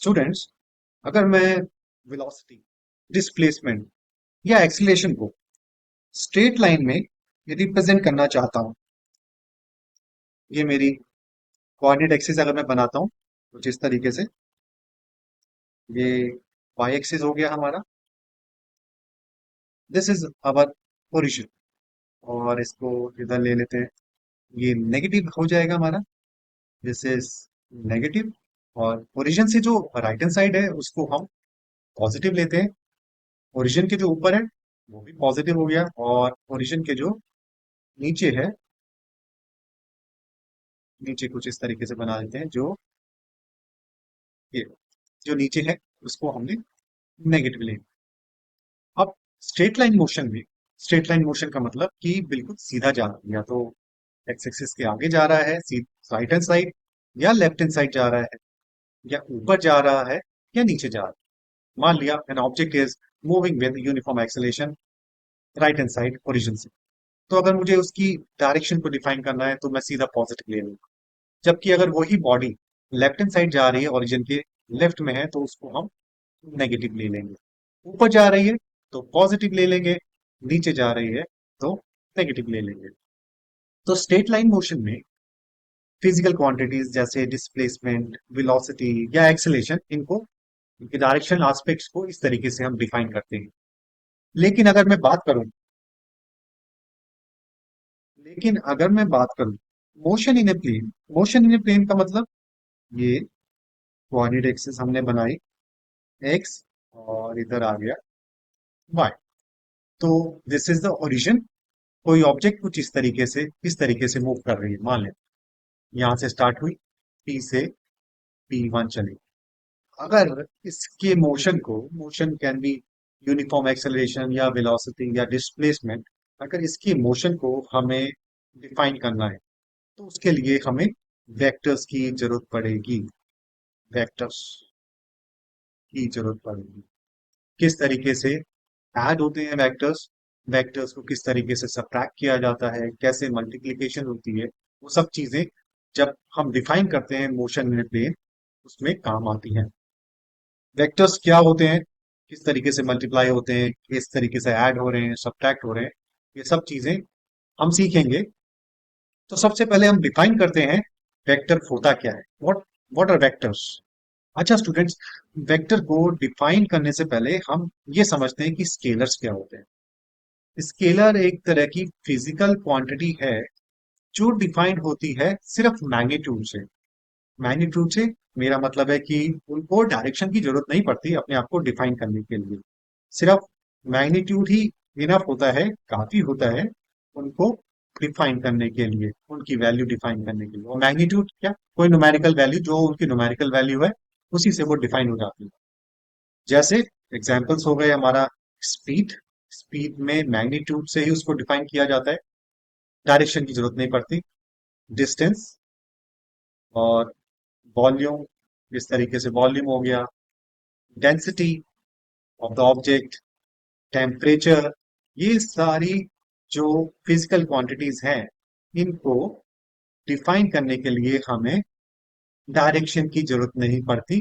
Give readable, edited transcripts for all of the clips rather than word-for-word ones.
Students, अगर मैं velocity, displacement या एक्सीलरेशन को स्ट्रेट लाइन में रिप्रेजेंट करना चाहता हूँ। ये मेरी कोऑर्डिनेट एक्सिस अगर मैं बनाता हूँ कुछ इस तरीके से, ये वाई एक्सिस हो गया हमारा। दिस इज अवर ओरिजिन, और इसको इधर ले लेते हैं। ये नेगेटिव हो जाएगा हमारा। This is negative. और ओरिजिन से जो राइट हैंड साइड है उसको हम पॉजिटिव लेते हैं। ओरिजिन के जो ऊपर है वो भी पॉजिटिव हो गया, और ओरिजिन के जो नीचे है, नीचे कुछ इस तरीके से बना देते हैं। जो ये जो नीचे है उसको हमने नेगेटिव ले। अब स्ट्रेट लाइन मोशन का मतलब कि बिल्कुल सीधा जा रहा है, या तो एक्स एक्सिस के आगे जा रहा है राइट हैंड साइड, या लेफ्ट हैंड साइड जा रहा है, या ऊपर जा रहा है, या नीचे जा रहा है। मान लिया an object is moving with uniform acceleration right hand side origin से, तो अगर मुझे उसकी डायरेक्शन को डिफाइन करना है तो मैं सीधा पॉजिटिव ले लूंगा। जबकि अगर वही बॉडी लेफ्ट हैंड साइड जा रही है, ओरिजिन के लेफ्ट में है, तो उसको हम नेगेटिव ले लेंगे। ऊपर जा रही है तो पॉजिटिव ले लेंगे, नीचे जा रही है तो नेगेटिव ले लेंगे। तो स्ट्रेट लाइन मोशन में फिजिकल क्वांटिटीज जैसे डिस्प्लेसमेंट, वेलोसिटी या एक्सेलेरेशन, इनको इनके डायरेक्शन एस्पेक्ट्स को इस तरीके से हम डिफाइन करते हैं। लेकिन अगर मैं बात करूं लेकिन अगर मैं बात करूं मोशन इन ए प्लेन का मतलब, ये कोऑर्डिनेट एक्सिस हमने बनाई एक्स, और इधर आ गया वाई। तो दिस इज द ओरिजिन। कोई ऑब्जेक्ट कुछ इस तरीके से मूव कर रही है। मान लें यहां से स्टार्ट हुई, पी से P1 चली। अगर इसके motion can be uniform acceleration या वेलोसिटी या डिस्प्लेसमेंट, अगर इसकी मोशन को हमें डिफाइन करना है तो उसके लिए हमें वेक्टर्स की जरूरत पड़ेगी। वेक्टर्स की जरूरत पड़ेगी। किस तरीके से ऐड होते हैं वेक्टर्स, वेक्टर्स को किस तरीके से सब्ट्रैक्ट किया जाता है, कैसे मल्टीप्लिकेशन होती है, वो सब चीजें जब हम डिफाइन करते हैं मोशन इन प्लेन, उसमें काम आती हैं। वेक्टर्स क्या होते हैं, किस तरीके से मल्टीप्लाई होते हैं, किस तरीके से ऐड हो रहे हैं, सब्ट्रैक्ट हो रहे हैं, ये सब चीजें हम सीखेंगे। तो सबसे पहले हम डिफाइन करते हैं वेक्टर होता क्या है। What are vectors. अच्छा स्टूडेंट्स, वेक्टर को डिफाइन करने से पहले हम ये समझते हैं कि स्केलर्स क्या होते हैं। स्केलर एक तरह की फिजिकल क्वांटिटी है जो डिफाइंड होती है सिर्फ मैग्नीट्यूड से। मैग्नीट्यूड से मेरा मतलब है कि उनको डायरेक्शन की जरूरत नहीं पड़ती अपने आप को डिफाइन करने के लिए। सिर्फ मैग्नीट्यूड ही इनफ होता है, काफी होता है उनको डिफाइन करने के लिए, उनकी वैल्यू डिफाइन करने के लिए। और मैग्नीट्यूड क्या, कोई न्यूमेरिकल वैल्यू, जो उनकी न्यूमेरिकल वैल्यू है उसी से वो डिफाइन हो जाती है। जैसे एग्जाम्पल्स हो गए हमारा स्पीड। स्पीड में मैग्नीट्यूड से ही उसको डिफाइन किया जाता है, डायरेक्शन की जरूरत नहीं पड़ती। डिस्टेंस और वॉल्यूम, इस तरीके से वॉल्यूम हो गया। Density of the object, temperature, ये सारी जो फिजिकल क्वांटिटीज हैं, इनको डिफाइन करने के लिए हमें डायरेक्शन की जरूरत नहीं पड़ती।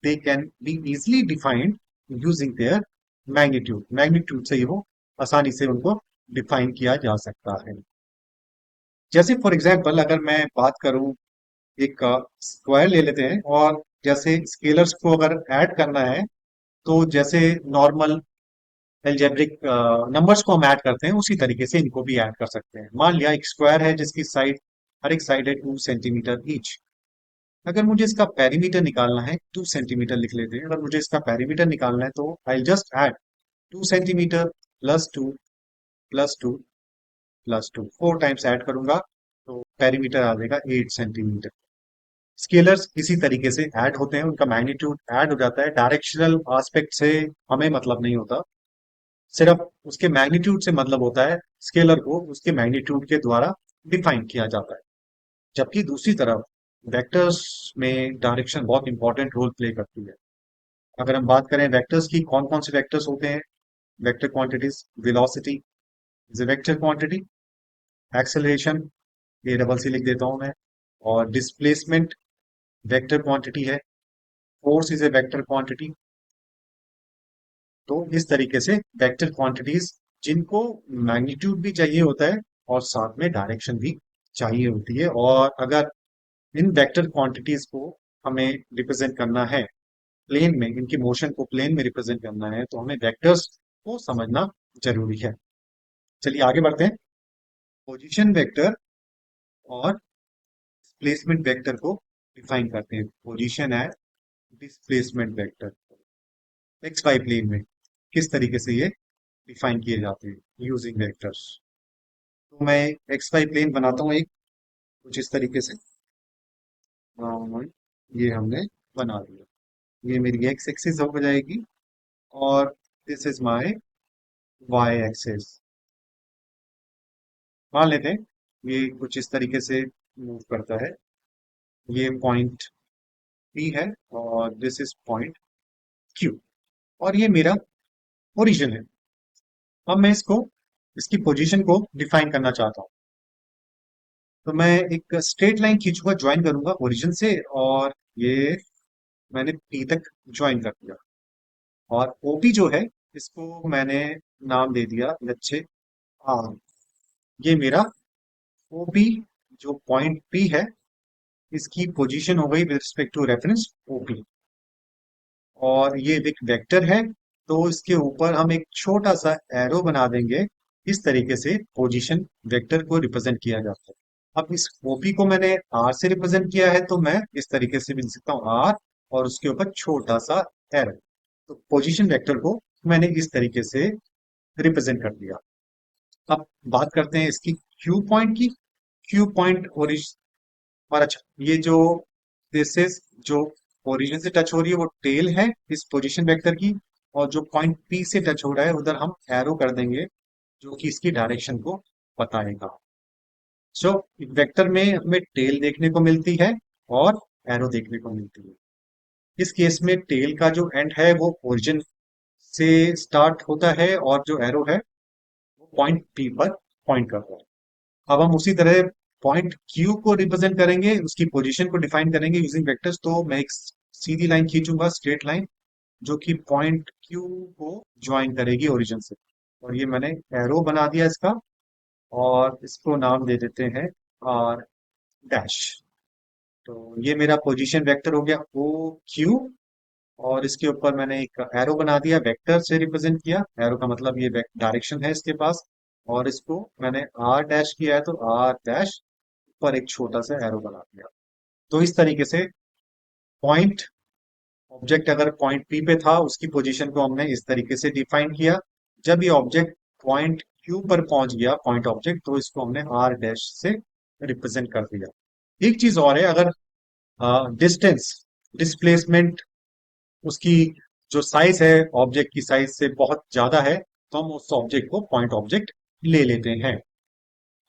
They can be easily defined using their magnitude. Magnitude से ही वो आसानी से उनको डिफाइन किया जा सकता है। जैसे फॉर एग्जाम्पल अगर मैं बात करूं, एक स्क्वायर ले लेते हैं, और जैसे स्केलर्स को अगर ऐड करना है तो जैसे नॉर्मल एल्जेब्रिक नंबर्स को हम ऐड करते हैं उसी तरीके से इनको भी ऐड कर सकते हैं। मान लिया एक स्क्वायर है जिसकी साइड, हर एक साइड है 2 सेंटीमीटर ईच। अगर मुझे इसका पेरीमीटर निकालना है, 2 सेंटीमीटर लिख लेते हैं, अगर मुझे इसका पेरीमीटर निकालना है तो I just add 2 centimetre plus 2 plus 2 plus 2, 4 times add करूंगा तो पेरीमीटर आ जाएगा 8 सेंटीमीटर। स्केलर्स इसी तरीके से ऐड होते हैं, उनका मैग्नीट्यूड ऐड हो जाता है। डायरेक्शनल एस्पेक्ट से हमें मतलब नहीं होता, सिर्फ उसके मैग्नीट्यूड से मतलब होता है। स्केलर को उसके मैग्नीट्यूड के द्वारा डिफाइन किया जाता है। जबकि दूसरी तरफ वेक्टर्स में डायरेक्शन बहुत इंपॉर्टेंट रोल प्ले करती है। अगर हम बात करें वेक्टर्स की, कौन कौन से वेक्टर्स होते हैं, vector quantities, velocity is a vector quantity, acceleration, ये डबल सी लिख देता हूं मैं, और डिस्प्लेसमेंट वेक्टर क्वांटिटी है, force is a vector quantity. तो इस तरीके से वेक्टर क्वांटिटीज जिनको मैग्नीट्यूड भी चाहिए होता है और साथ में डायरेक्शन भी चाहिए होती है, और अगर इन वेक्टर क्वांटिटीज को हमें रिप्रेजेंट करना है प्लेन में, इनकी मोशन को प्लेन में रिप्रेजेंट करना है, तो हमें वेक्टर्स को समझना जरूरी है। चलिए आगे बढ़ते हैं। पोजीशन वेक्टर और डिस्प्लेसमेंट वेक्टर को डिफाइन करते हैं। पोजीशन है displacement vector X Y plane में किस तरीके से ये डिफाइन किए जाते हैं यूजिंग वेक्टर्स। तो मैं एक्स वाई प्लेन बनाता हूँ एक, कुछ इस तरीके से। ये हमने बना दिया। ये मेरी एक्स एक्सिस हो जाएगी और this is my Y axis. मान लेते हैं ये कुछ इस तरीके से मूव करता है। ये पॉइंट पी है और दिस इज पॉइंट क्यू, और ये मेरा ओरिजिन है। अब मैं इसको, इसकी पोजीशन को डिफाइन करना चाहता हूँ। तो मैं एक स्ट्रेट लाइन खींचूंगा, ज्वाइन करूंगा ओरिजिन से, और ये मैंने पी तक ज्वाइन कर दिया। और ओपी जो है, इसको मैंने नाम दे दिया लच्छे आर। ये मेरा ओपी जो पॉइंट पी है, इसकी पोजीशन हो गई with respect to reference O. P ये एक वेक्टर है, तो इसके ऊपर हम एक छोटा सा एरो बना देंगे। इस तरीके से पोजीशन वेक्टर को रिप्रेजेंट किया जाता है। अब इस ओपी को मैंने आर से रिप्रेजेंट किया है, तो मैं इस तरीके से भी लिख सकता हूँ आर, और उसके ऊपर छोटा सा एरो। तो पोजीशन वेक्टर को मैंने इस तरीके से रिप्रेजेंट कर दिया। अब बात करते हैं इसकी क्यू पॉइंट की। क्यू पॉइंट और अच्छा, ये जो दिस इज जो ओरिजिन से टच हो रही है वो टेल है इस पोजीशन वेक्टर की, और जो पॉइंट पी से टच हो रहा है उधर हम एरो कर देंगे जो कि इसकी डायरेक्शन को बताएगा। सो वेक्टर में हमें टेल देखने को मिलती है और एरो देखने को मिलती है। इस केस में टेल का जो एंड है वो ओरिजिन से स्टार्ट होता है, और जो एरो है वो पॉइंट पी पर पॉइंट करता है। अब हम उसी तरह पॉइंट क्यू को रिप्रेजेंट करेंगे, उसकी पोजीशन को डिफाइन करेंगे यूजिंग वेक्टर्स। तो मैं एक सीधी लाइन खींचूंगा, स्ट्रेट लाइन, जो कि पॉइंट क्यू को ज्वाइन करेगी ओरिजिन से। और ये मैंने एरो बना दिया इसका, और इसको नाम दे देते हैं आर डैश। तो ये मेरा पोजीशन वेक्टर हो गया ओ क्यू, और इसके ऊपर मैंने एक एरो बना दिया, वेक्टर से रिप्रेजेंट किया। एरो का मतलब ये डायरेक्शन है इसके पास, और इसको मैंने आर डैश किया है, तो आर डैश पर एक छोटा सा एरो बना दिया। तो इस तरीके से पॉइंट ऑब्जेक्ट अगर पॉइंट पी पे था, उसकी पोजीशन को हमने इस तरीके से डिफाइन किया। जब ये ऑब्जेक्ट पॉइंट क्यू पर पहुंच गया पॉइंट ऑब्जेक्ट, तो इसको हमने आर डैश से रिप्रेजेंट कर दिया। एक चीज और है, अगर डिस्टेंस डिस्प्लेसमेंट उसकी जो साइज है ऑब्जेक्ट की साइज से बहुत ज्यादा है, तो हम उस ऑब्जेक्ट को पॉइंट ऑब्जेक्ट ले लेते हैं।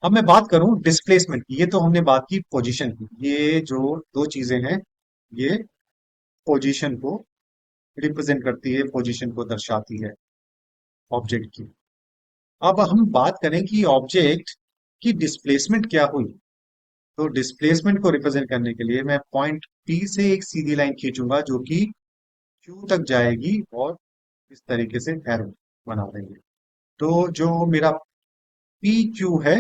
अब मैं बात करूं डिस्प्लेसमेंट की। ये तो हमने बात की पोजीशन की। ये जो दो चीजें हैं, ये पोजीशन को रिप्रेजेंट करती है, पोजीशन को दर्शाती है ऑब्जेक्ट की। अब हम बात करें कि ऑब्जेक्ट की डिस्प्लेसमेंट क्या हुई। तो डिस्प्लेसमेंट को रिप्रेजेंट करने के लिए मैं पॉइंट पी से एक सीधी लाइन खींचूंगा जो कि क्यू तक जाएगी, और इस तरीके से एरो बना देंगे। तो जो मेरा पी क्यू है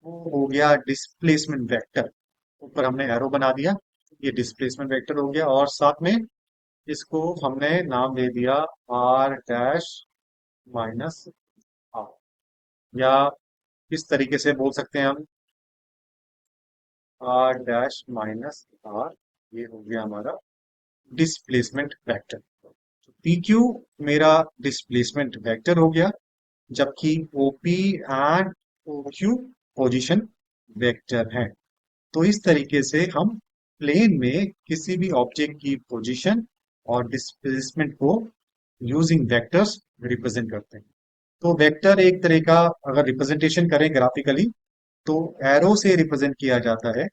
वो हो गया डिस्प्लेसमेंट वेक्टर। ऊपर हमने एरो बना दिया, ये डिस्प्लेसमेंट वेक्टर हो गया, और साथ में इसको हमने नाम दे दिया आर डैश माइनस आर, या इस तरीके से बोल सकते हैं हम आर डैश माइनस आर। ये हो गया हमारा डिस्प्लेसमेंट वेक्टर। पी क्यू मेरा डिस्प्लेसमेंट वेक्टर हो गया, जबकि OP and O Q position vector है। तो इस तरीके से हम प्लेन में किसी भी ऑब्जेक्ट की पोजीशन और डिस्प्लेसमेंट को यूजिंग वेक्टर्स रिप्रेजेंट करते हैं। तो वेक्टर एक तरह का अगर रिप्रेजेंटेशन करें ग्राफिकली, तो एरो से रिप्रेजेंट किया जाता है।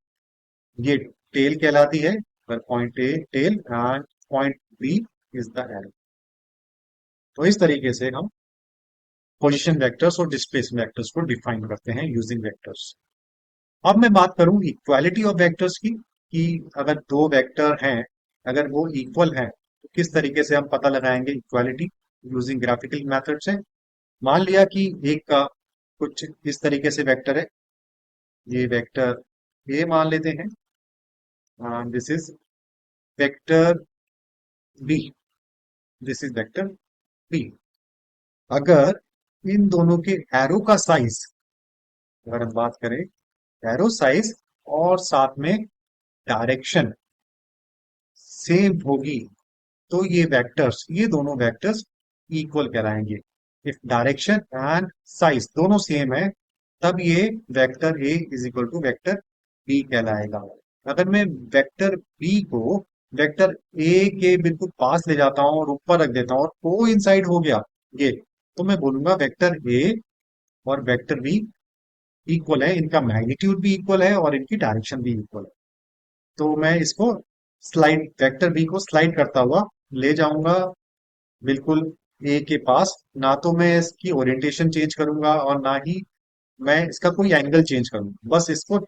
ये टेल कहलाती है, अगर point A tail and point B is the arrow. तो इस तरीके से हम पोजीशन वेक्टर्स और डिस्प्लेसमेंट वेक्टर्स को डिफाइन करते हैं यूजिंग वेक्टर्स। अब मैं बात करूं इक्वालिटी ऑफ वेक्टर्स की, कि अगर दो वेक्टर हैं, अगर वो इक्वल हैं, तो किस तरीके से हम पता लगाएंगे इक्वालिटी यूजिंग ग्राफिकल मेथड से। मान लिया कि एक का कुछ इस तरीके से वेक्टर है, ये वेक्टर ए मान लेते हैं, this is vector B, this is vector B. अगर इन दोनों के एरो का साइज, अगर हम बात करें एरो साइज और साथ में डायरेक्शन सेम होगी, तो ये दोनों वेक्टर्स इक्वल कहलाएंगे। इफ डायरेक्शन एंड साइज दोनों सेम है, तब ये vector A is equal to vector B कहलाएगा। अगर मैं वेक्टर बी को वेक्टर ए के बिल्कुल पास ले जाता हूं और ऊपर रख देता हूं और को इनसाइड हो गया ये, तो मैं बोलूंगा वेक्टर ए और वेक्टर बी इक्वल है, इनका मैग्नीट्यूड भी इक्वल है और इनकी डायरेक्शन भी इक्वल है। तो मैं इसको स्लाइड वेक्टर बी को स्लाइड करता हुआ ले जाऊंगा बिल्कुल ए के पास। ना तो मैं इसकी ओरिएंटेशन चेंज करूंगा और ना ही मैं इसका कोई एंगल चेंज करूंगा, बस इसको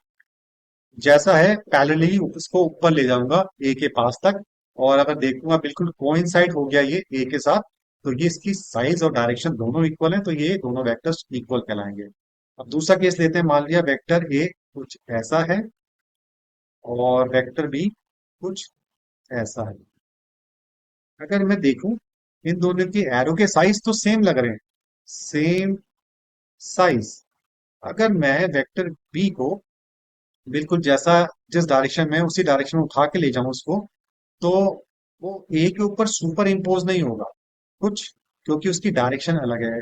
जैसा है पैरेलली उसको ऊपर ले जाऊंगा ए के पास तक। और अगर देखूंगा बिल्कुल कोइंसाइड हो गया ये ए के साथ, तो ये इसकी साइज और डायरेक्शन दोनों इक्वल है, तो ये दोनों वेक्टर्स इक्वल कहलाएंगे। अब दूसरा केस लेते हैं, मान लिया वेक्टर ए कुछ ऐसा है और वेक्टर बी कुछ ऐसा है। अगर मैं देखूं इन दोनों के एरो के साइज तो सेम लग रहे हैं, सेम साइज। अगर मैं वेक्टर बी को बिल्कुल जैसा जिस डायरेक्शन में उसी डायरेक्शन में उठा के ले जाऊं उसको, तो वो ए के ऊपर सुपर इम्पोज नहीं होगा कुछ, क्योंकि उसकी डायरेक्शन अलग है।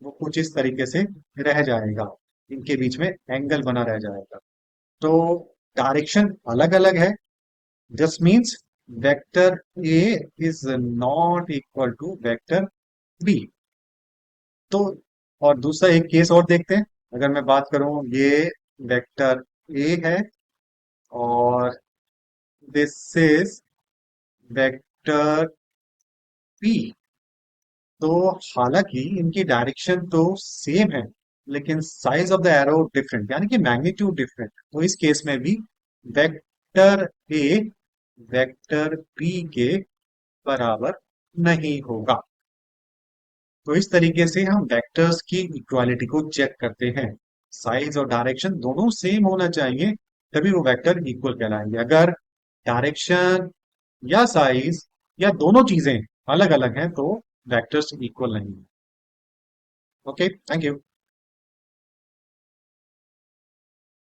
वो कुछ इस तरीके से रह जाएगा, इनके बीच में एंगल बना रह जाएगा। तो डायरेक्शन अलग अलग है, this means vector A is not equal to vector B. तो और दूसरा एक केस और देखते हैं। अगर मैं बात करूं ये वेक्टर ए है और दिस इज वेक्टर बी, तो हालांकि इनकी डायरेक्शन तो सेम है, लेकिन size of the arrow different, यानी कि मैग्नीट्यूड डिफरेंट। तो इस केस में भी वेक्टर ए वेक्टर बी के बराबर नहीं होगा। तो इस तरीके से हम वेक्टर्स की इक्वालिटी को चेक करते हैं। साइज और डायरेक्शन दोनों सेम होना चाहिए, तभी वो वेक्टर इक्वल कहलाएंगे। अगर डायरेक्शन या साइज या दोनों चीजें अलग अलग हैं, तो वेक्टर्स इक्वल नहीं है। Okay, thank you.